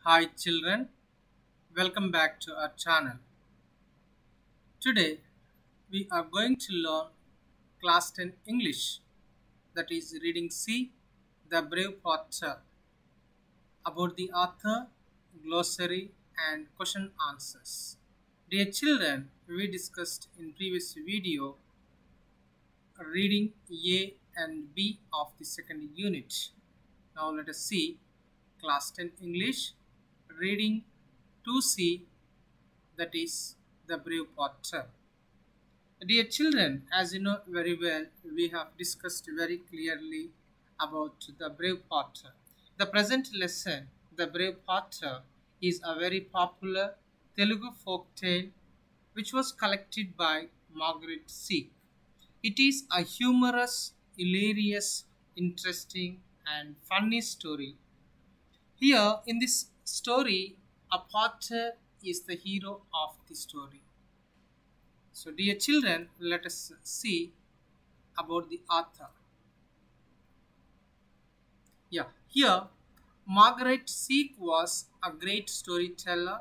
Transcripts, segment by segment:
Hi children, welcome back to our channel. Today we are going to learn class 10 English, that is reading C, The Brave Potter, about the author, glossary and question answers. Dear children, we discussed in previous video reading A and B of the second unit. Now let us see class 10 English, reading 2C, that is The Brave Potter. Dear children, as you know very well, we have discussed very clearly about the Brave Potter. The present lesson, The Brave Potter, is a very popular Telugu folk tale which was collected by Margaret Seek. It is a humorous, hilarious, interesting, and funny story. Here in this story, a potter is the hero of the story. So, dear children, let us see about the author. Yeah, here Margaret Seek was a great storyteller.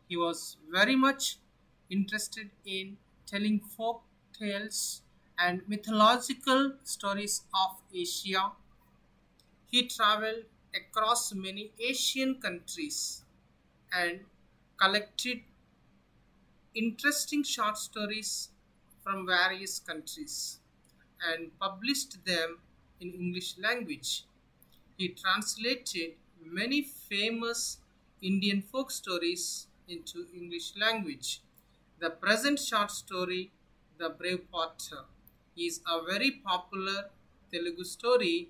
He was very much interested in telling folk tales and mythological stories of Asia. He traveled across many Asian countries and collected interesting short stories from various countries and published them in English language. He translated many famous Indian folk stories into English language. The present short story, The Brave Potter, is a very popular Telugu story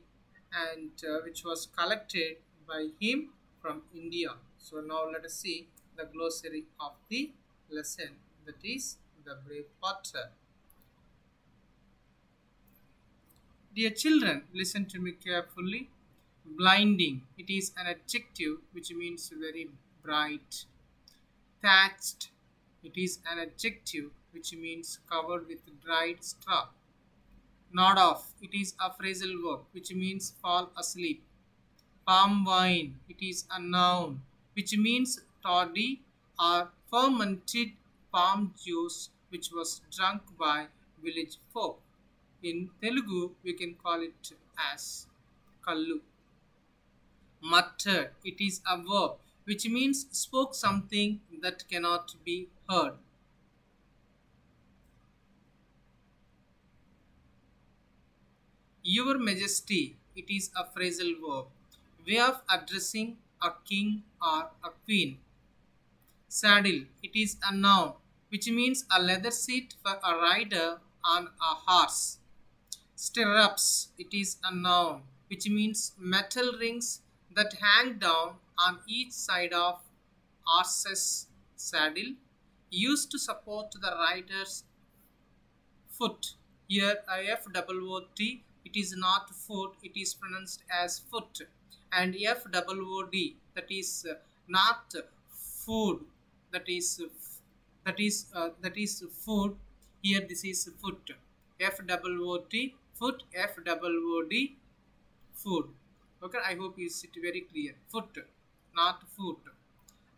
and which was collected by him from India. So now let us see the glossary of the lesson, that is The Brave Potter. Dear children, listen to me carefully. Blinding, it is an adjective which means very bright. Thatched, it is an adjective which means covered with dried straw. Nod off, it is a phrasal verb which means fall asleep. Palm wine, it is a noun which means toddy or fermented palm juice which was drunk by village folk. In Telugu, we can call it as kallu. Muttered, it is a verb which means spoke something that cannot be heard. Your Majesty, it is a phrasal verb, way of addressing a king or a queen. Saddle, it is a noun which means a leather seat for a rider on a horse. Stirrups, it is a noun which means metal rings that hang down on each side of horse's saddle, used to support the rider's foot. Here FOOT, it is not foot, it is pronounced as foot, and FOOD, that is not food, that is food. Here this is foot. FOOT, foot, FOOD, food. Okay, I hope you see it very clear. Foot, not foot.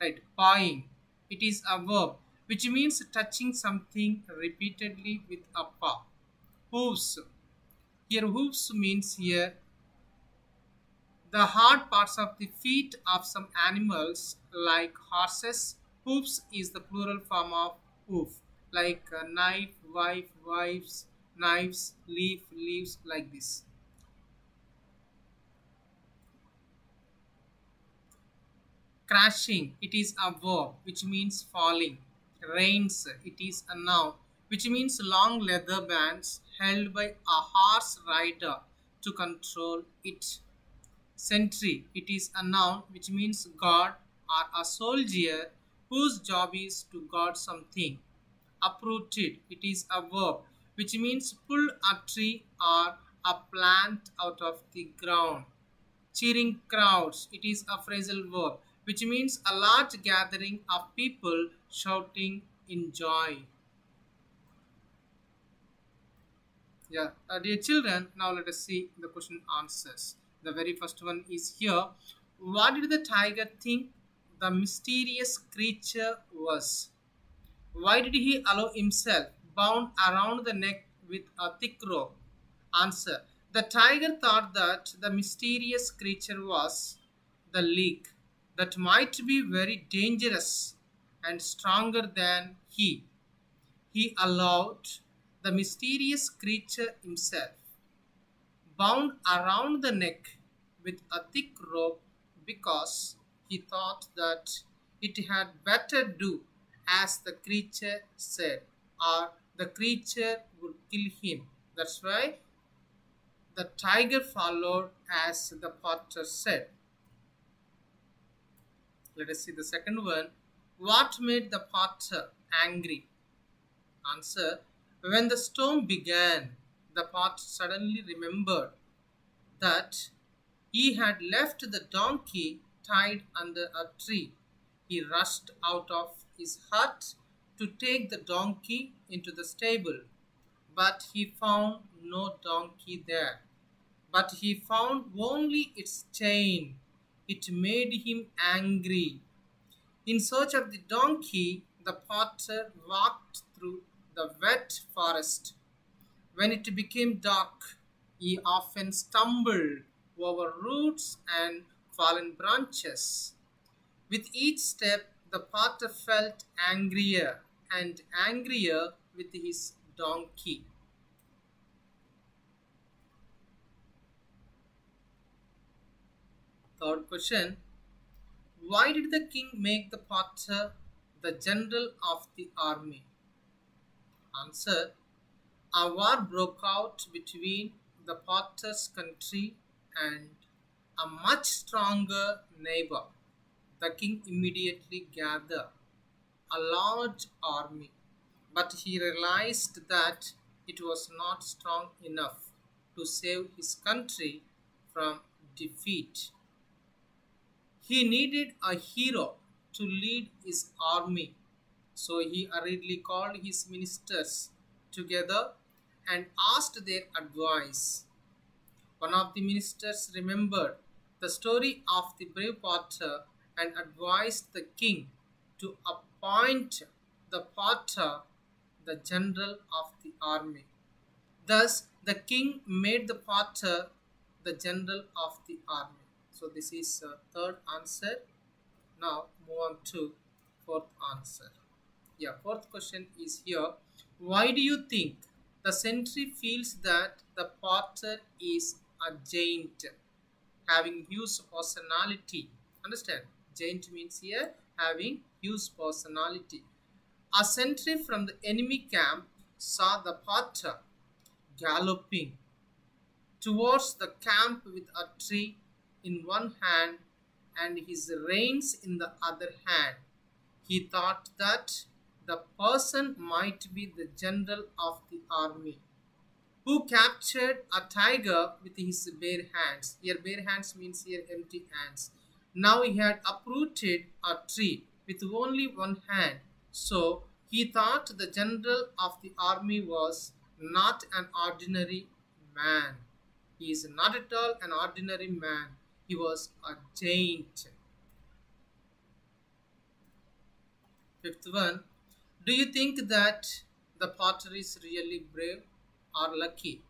Right, pawing, it is a verb which means touching something repeatedly with a paw. Hooves, here hooves means here the hard parts of the feet of some animals like horses. Hooves is the plural form of hoof, like knife, wife, wives, knives, leaf, leaves, like this. Crashing, it is a verb which means falling. Reins, it is a noun which means long leather bands held by a horse rider to control it. Sentry, it is a noun which means guard or a soldier whose job is to guard something. Uprooted, it is a verb which means pull a tree or a plant out of the ground. Cheering crowds, it is a phrasal verb which means a large gathering of people shouting in joy. Yeah, dear children, now let us see the question answers. The very first one is here. What did the tiger think the mysterious creature was? Why did he allow himself bound around the neck with a thick rope? Answer. The tiger thought that the mysterious creature was the leak that might be very dangerous and stronger than he. He allowed the mysterious creature himself bound around the neck with a thick rope because he thought that it had better do as the creature said, or the creature would kill him. That's why the tiger followed as the potter said. Let us see the second one. What made the potter angry? Answer. When the storm began, the potter suddenly remembered that he had left the donkey tied under a tree. He rushed out of his hut to take the donkey into the stable, but he found no donkey there. But he found only its chain. It made him angry. In search of the donkey, the potter walked through the wet forest. When it became dark, he often stumbled over roots and fallen branches. With each step, the potter felt angrier and angrier with his donkey. Third question. Why did the king make the potter the general of the army? Answer. A war broke out between the potter's country and a much stronger neighbor. The king immediately gathered a large army, but he realized that it was not strong enough to save his country from defeat. He needed a hero to lead his army, so he hurriedly called his ministers together and asked their advice. One of the ministers remembered the story of the brave potter and advised the king to appoint the potter the general of the army. Thus, the king made the potter the general of the army. So, this is third answer. Now, move on to fourth answer. Yeah, fourth question is here. Why do you think the sentry feels that the potter is a giant having huge personality? Understand? Giant means here having huge personality. A sentry from the enemy camp saw the potter galloping towards the camp with a tree in one hand and his reins in the other hand. He thought that the person might be the general of the army who captured a tiger with his bare hands. Here, bare hands means here empty hands. Now he had uprooted a tree with only one hand. So he thought the general of the army was not an ordinary man. He is not at all an ordinary man. He was a giant. Fifth one. Do you think that the potter is really brave or lucky?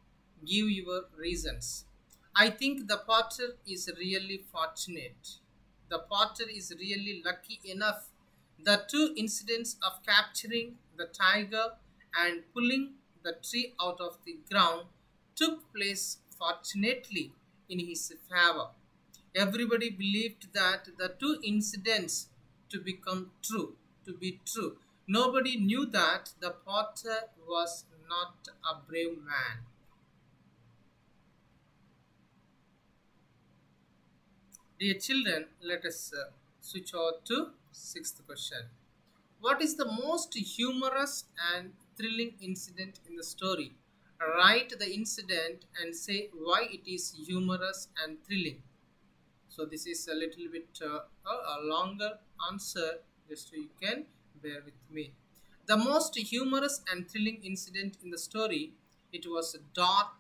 Give your reasons. I think the potter is really fortunate. The potter is really lucky enough. The two incidents of capturing the tiger and pulling the tree out of the ground took place fortunately in his favor. Everybody believed that the two incidents to be true. Nobody knew that the potter was not a brave man. Dear children, let us switch over to sixth question. What is the most humorous and thrilling incident in the story? Write the incident and say why it is humorous and thrilling. So this is a little bit a longer answer, just so you can bear with me. The most humorous and thrilling incident in the story, it was dark,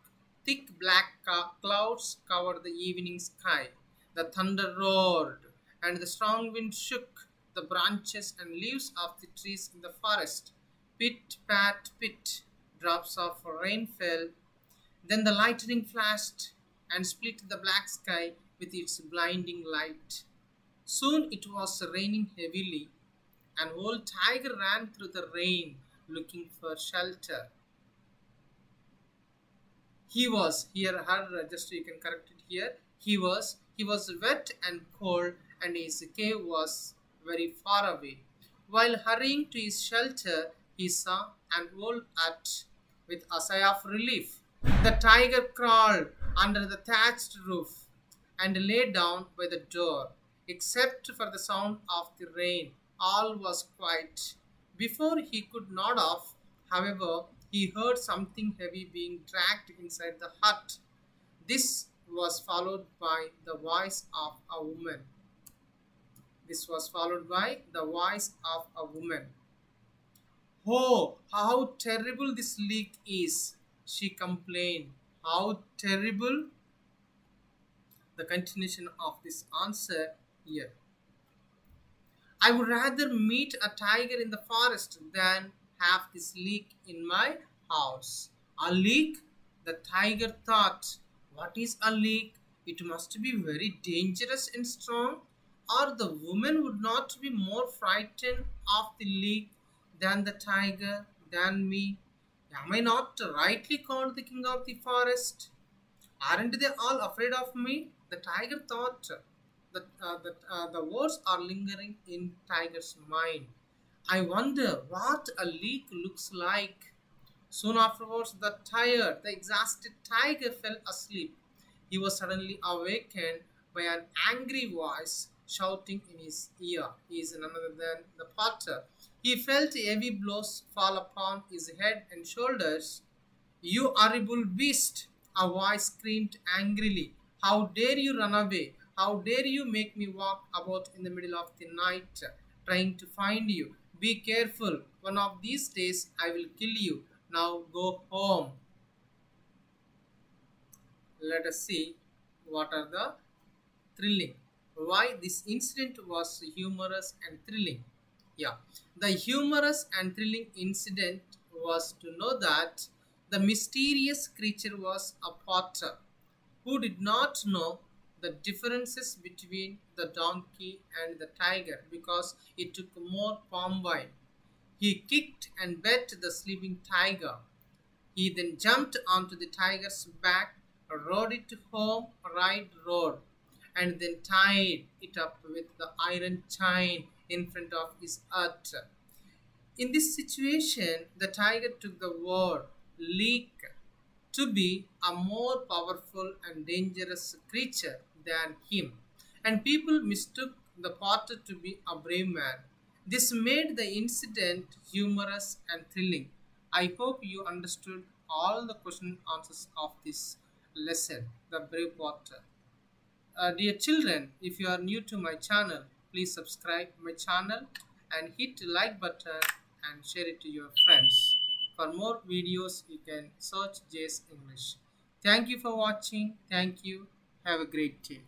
thick black clouds covered the evening sky. The thunder roared and the strong wind shook the branches and leaves of the trees in the forest. Pit, pat, pit, drops of rain fell. Then the lightning flashed and split the black sky with its blinding light. Soon it was raining heavily. An old tiger ran through the rain looking for shelter. He was here her just you can correct it here. He was wet and cold, and his cave was very far away. While hurrying to his shelter, he saw an old hut with a sigh of relief. The tiger crawled under the thatched roof and lay down by the door. Except for the sound of the rain, all was quiet. Before he could nod off, however, he heard something heavy being dragged inside the hut. This was followed by the voice of a woman. This was followed by the voice of a woman. Oh, how terrible this leak is, she complained. How terrible? The continuation of this answer here. I would rather meet a tiger in the forest than have this leak in my house. A leak? The tiger thought. What is a leak? It must be very dangerous and strong, or the woman would not be more frightened of the leak than the tiger, than me. Am I not rightly called the king of the forest? Aren't they all afraid of me? The tiger thought. The words are lingering in tiger's mind. I wonder what a leak looks like. Soon afterwards, the exhausted tiger fell asleep. He was suddenly awakened by an angry voice shouting in his ear. He is none other than the potter. He felt heavy blows fall upon his head and shoulders. You horrible beast! A voice screamed angrily. How dare you run away? How dare you make me walk about in the middle of the night, trying to find you? Be careful. One of these days I will kill you. Now go home. Let us see what are the thrilling. Why this incident was humorous and thrilling. Yeah, the humorous and thrilling incident was to know that the mysterious creature was a potter who did not know the differences between the donkey and the tiger because it took more palm wine. He kicked and bit the sleeping tiger. He then jumped onto the tiger's back, rode it home, right road, and then tied it up with the iron chain in front of his hut. In this situation, the tiger took the word leak to be a more powerful and dangerous creature than him, and people mistook the potter to be a brave man. This made the incident humorous and thrilling. I hope you understood all the question answers of this lesson, The Brave Potter. Dear children, if you are new to my channel, please subscribe my channel and hit the like button and share it to your friends. For more videos, you can search Jay's English. Thank you for watching. Thank you. Have a great day.